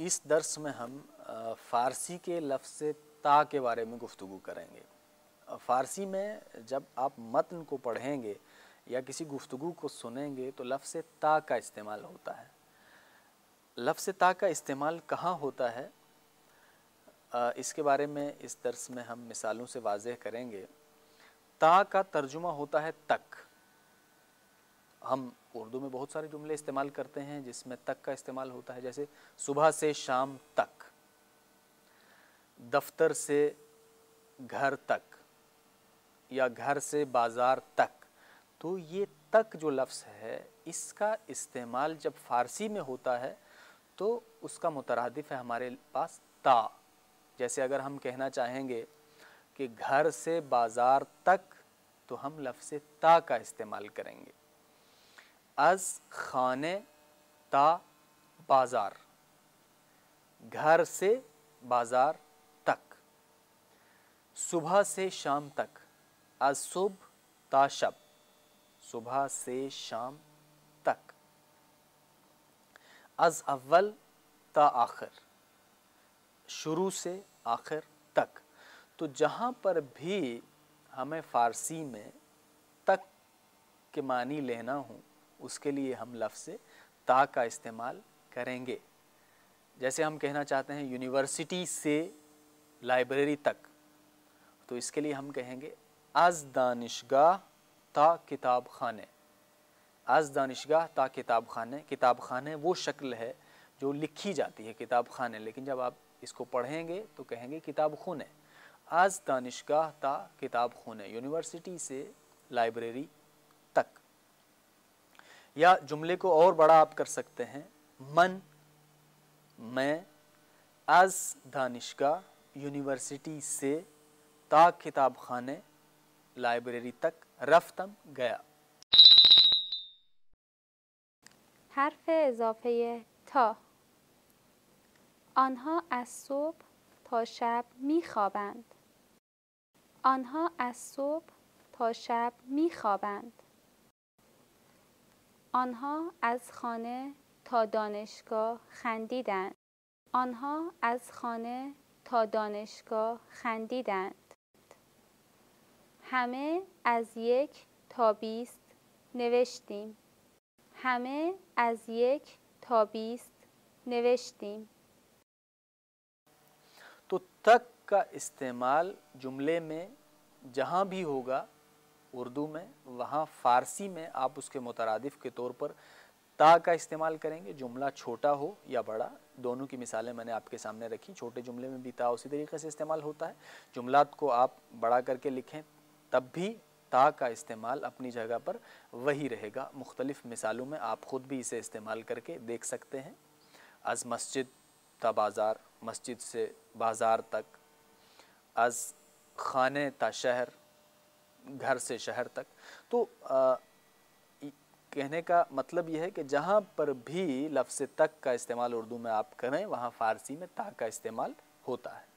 اس درس میں ہم فارسی کے لفظ تا کے بارے میں گفتگو کریں گے۔ فارسی میں جب آپ متن کو پڑھیں گے یا کسی گفتگو کو سنیں گے تو لفظ تا کا استعمال ہوتا ہے۔ لفظ تا کا استعمال کہاں ہوتا ہے اس کے بارے میں اس درس میں ہم مثالوں سے واضح کریں گے۔ تا کا ترجمہ ہوتا ہے تک۔ ہم اردو میں بہت سارے جملے استعمال کرتے ہیں جس میں تک کا استعمال ہوتا ہے، جیسے صبح سے شام تک، دفتر سے گھر تک یا گھر سے بازار تک۔ تو یہ تک جو لفظ ہے اس کا استعمال جب فارسی میں ہوتا ہے تو اس کا مترادف ہے ہمارے پاس تا۔ جیسے اگر ہم کہنا چاہیں گے کہ گھر سے بازار تک تو ہم لفظ تا کا استعمال کریں گے۔ از خانے تا بازار، گھر سے بازار تک۔ صبح سے شام تک، از صبح تا شب، صبح سے شام تک۔ از اول تا آخر، شروع سے آخر تک۔ تو جہاں پر بھی ہمیں فارسی میں تک کے معنی لینا ہوں اس کے لیے ہم لفظ تا کا استعمال کریں گے۔ جیسے ہم کہنا چاہتے ہیں یونیورسٹی سے لائبریری تک، تو اس کے لیے ہم کہیں گے از دانشگاہ تا کتاب خانے۔ از دانشگاہ تا کتاب خانے۔ کتاب خانے وہ شکل ہے جو لکھی جاتی ہے کتاب خانے، لیکن جب آپ اس کو پڑھیں گے تو کہیں گے کتاب خونے۔ از دانشگاہ تا کتاب خونے، یونیورسٹی سے لائبریری تک۔ یا جملے کو اور بڑا آپ کر سکتے ہیں، من، میں، از دانشگاہ یونیورسٹی سے تا کتاب خانے لائبریری تک رفتم گیا۔ حرف اضافه تا. آنها از صبح تا شب می‌خوابند. آنها از صبح تا شب می‌خوابند. آنها از خانه تا دانشگاه خندیدند. آنها از خانه تا دانشگاه خندیدند. همه از 1 تا 20 نوشتیم. همه از 1 تا 20 نوشتیم. تو تک کا استعمال جملے میں جہاں بھی ہوگا اردو میں، وہاں فارسی میں آپ اس کے مترادف کے طور پر تا کا استعمال کریں گے، جملہ چھوٹا ہو یا بڑا۔ دونوں کی مثالیں میں نے آپ کے سامنے رکھی۔ چھوٹے جملے میں بھی تا اسی طریقے سے استعمال ہوتا ہے۔ جملات کو آپ بڑا کر کے لکھیں تب بھی تا کا استعمال اپنی جگہ پر وہی رہے گا۔ مختلف مثالوں میں آپ خود بھی اسے استعمال کر کے دیکھ سکتے ہیں۔ از مسجد تا بازار، مسجد سے بازار تک۔ از خانے تا شہر، گھر سے شہر تک۔ تو کہنے کا مطلب یہ ہے کہ جہاں پر بھی لفظ تک کا استعمال اردو میں آپ کریں وہاں فارسی میں تا کا استعمال ہوتا ہے۔